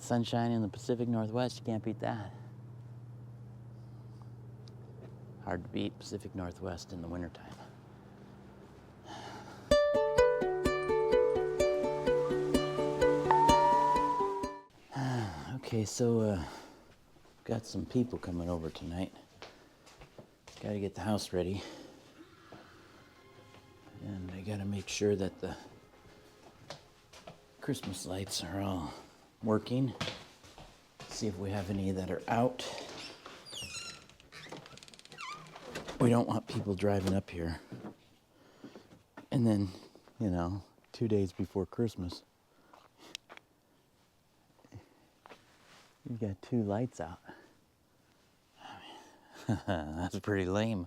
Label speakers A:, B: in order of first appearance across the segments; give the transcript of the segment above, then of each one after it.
A: Sunshine in the Pacific Northwest, you can't beat that. Hard to beat Pacific Northwest in the wintertime. Okay, so got some people coming over tonight. Got to get the house ready. And I got to make sure that the Christmas lights are all working. See if we have any that are out. We don't want people driving up here. And then, 2 days before Christmas, you got 2 lights out. That's pretty lame.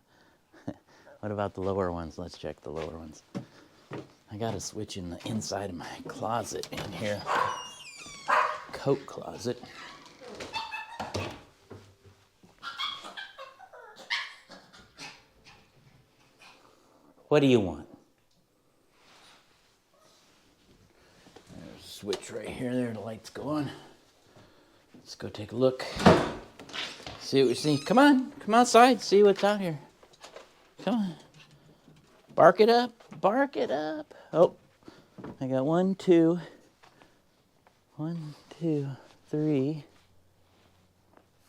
A: What about the lower ones? Let's check the lower ones. I got a switch in the inside of my closet in here. Coat closet. What do you want? There's a switch right here. There, the lights go on. Let's go take a look. See what we see. Come on, come outside. See what's out here. Come on. Bark it up. Bark it up. Oh, I got 1, 2, 3,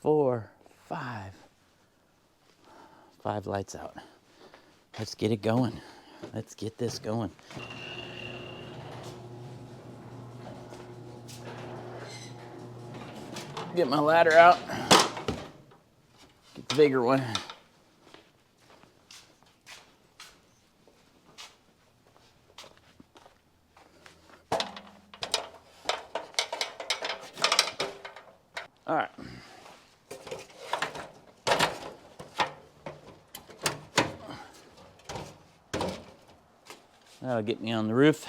A: 4, 5. 5 lights out. Let's get it going. Let's get this going. Get my ladder out. Get the bigger one. All right. That'll get me on the roof.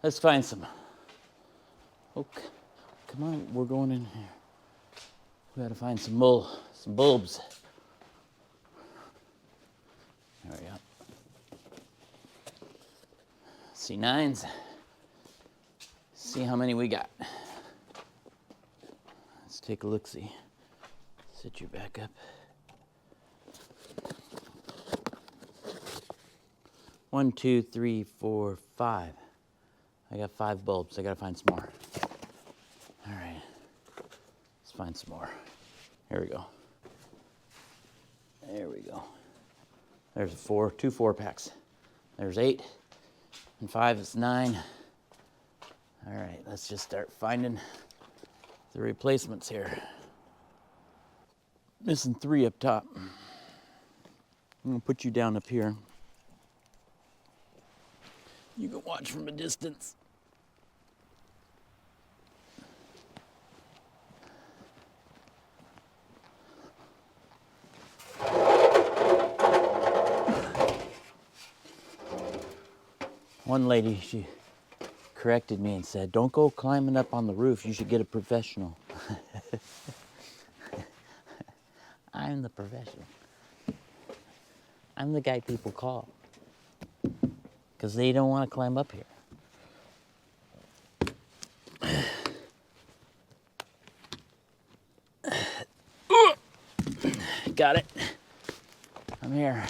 A: Let's find some. Okay. Come on, we're going in here. We gotta find some bulbs. There we go. C9s. See how many we got. Let's take a look-see. Sit you back up. 1, 2, 3, 4, 5. I got 5 bulbs. I gotta find some more. All right. Let's find some more. Here we go. There we go. There's 4, 2 4-packs. There's 8, and 5 is 9. All right, let's just start finding the replacements here. Missing 3 up top. I'm gonna put you down up here. You can watch from a distance. One lady, she corrected me and said, "Don't go climbing up on the roof. You should get a professional." I'm the professional. I'm the guy people call because they don't want to climb up here. Got it. I'm here.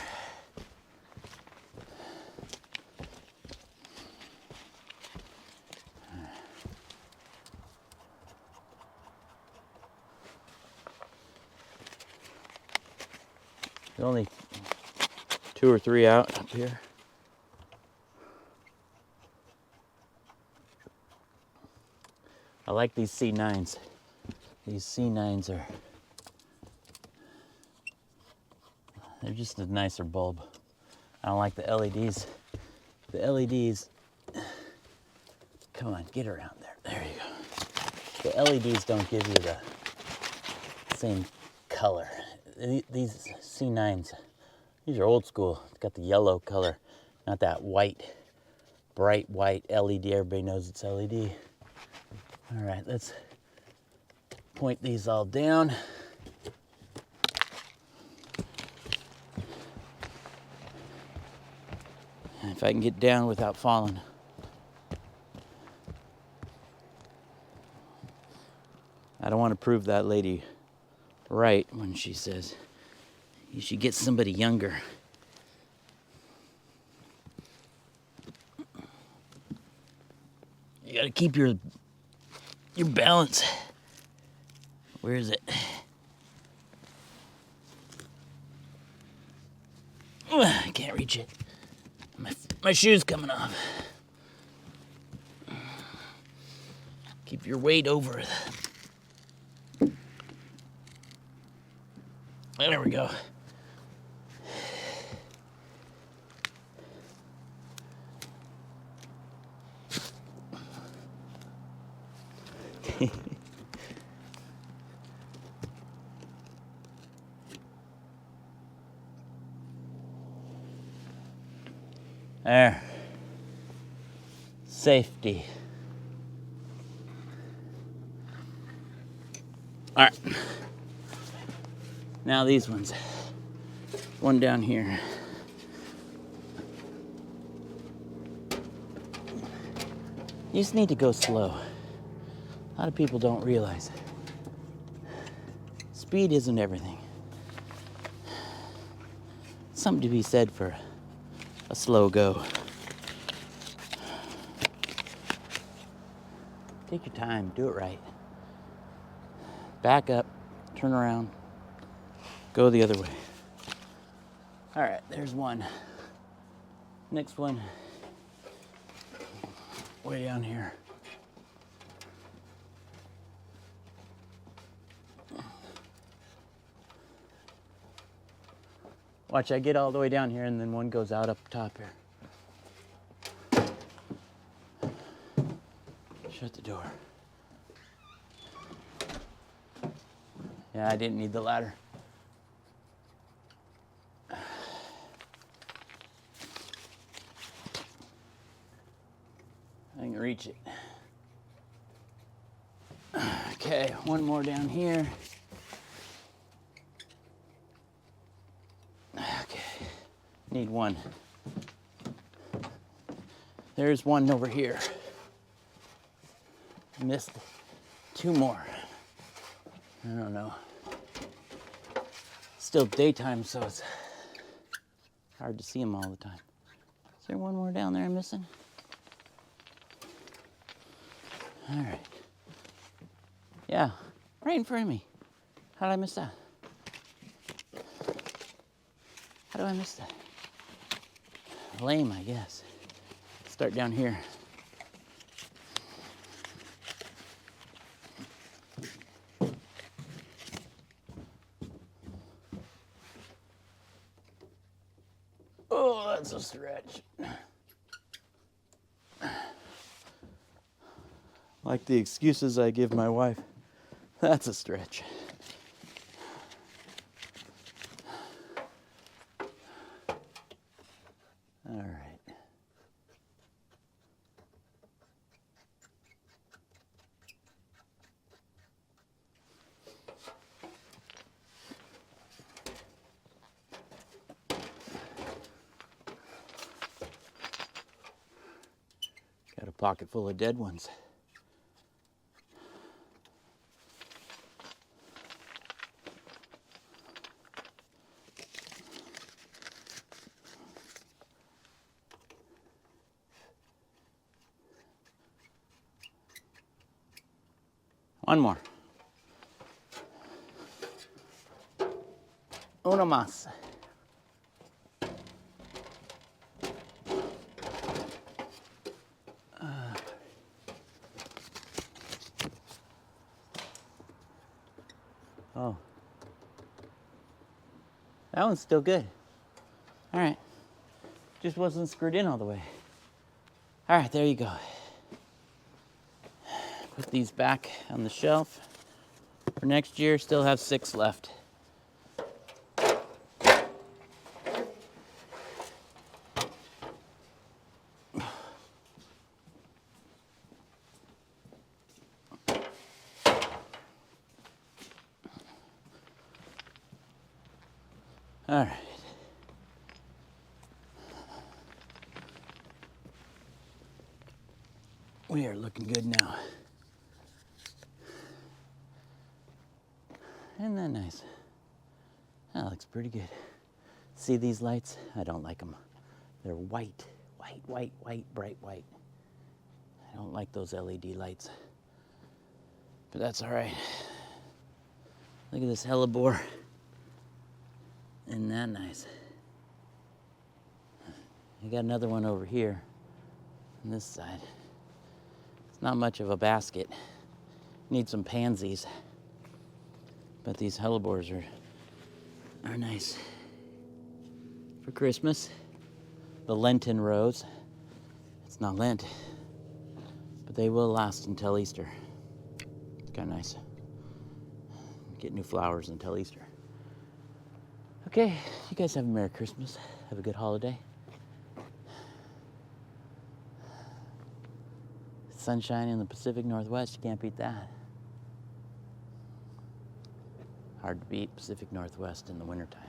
A: There's only 2 or 3 out up here. I like these C9s. These C9s they're just a nicer bulb. I don't like the LEDs. The LEDs, come on, get around there. There you go. The LEDs don't give you the same color. These C9s, these are old school. It's got the yellow color, not that white, bright white LED. Everybody knows it's LED. All right, let's point these all down. If I can get down without falling. I don't want to prove that lady right when she says you should get somebody younger. You gotta keep your balance. Where is it? I can't reach it. My shoe's coming off. Keep your weight over it. There we go. There. Safety. All right. Now these ones. One down here. You just need to go slow. A lot of people don't realize it. Speed isn't everything. Something to be said for a slow go. Take your time, do it right. Back up, turn around, go the other way. All right, there's one. Next one, way down here. Watch, I get all the way down here and then one goes out up top here. Shut the door. Yeah, I didn't need the ladder. I can reach it. Okay, one more down here. Okay, need one. There's one over here. Missed two more. I don't know. Still daytime, so it's hard to see them all the time. Is there one more down there I'm missing? All right. Yeah, right in front of me. How did I miss that? How do I miss that? Lame, I guess. Start down here. Oh, that's a stretch. Like the excuses I give my wife. That's a stretch. All right. Got a pocket full of dead ones. One more. Uno más. Oh. That one's still good. All right. Just wasn't screwed in all the way. All right, there you go. Put these back on the shelf for next year. Still have 6 left. All right. We are looking good now. Isn't that nice? That looks pretty good. See these lights? I don't like them. They're white, white, white, white, bright white. I don't like those LED lights, but that's all right. Look at this hellebore. Isn't that nice? I got another one over here on this side. It's not much of a basket. Need some pansies, but these hellebores are nice for Christmas. The Lenten rose. It's not Lent, but they will last until Easter. It's kind of nice. Get new flowers until Easter. Okay, you guys have a Merry Christmas. Have a good holiday. Sunshine in the Pacific Northwest, you can't beat that. Hard to beat Pacific Northwest in the wintertime.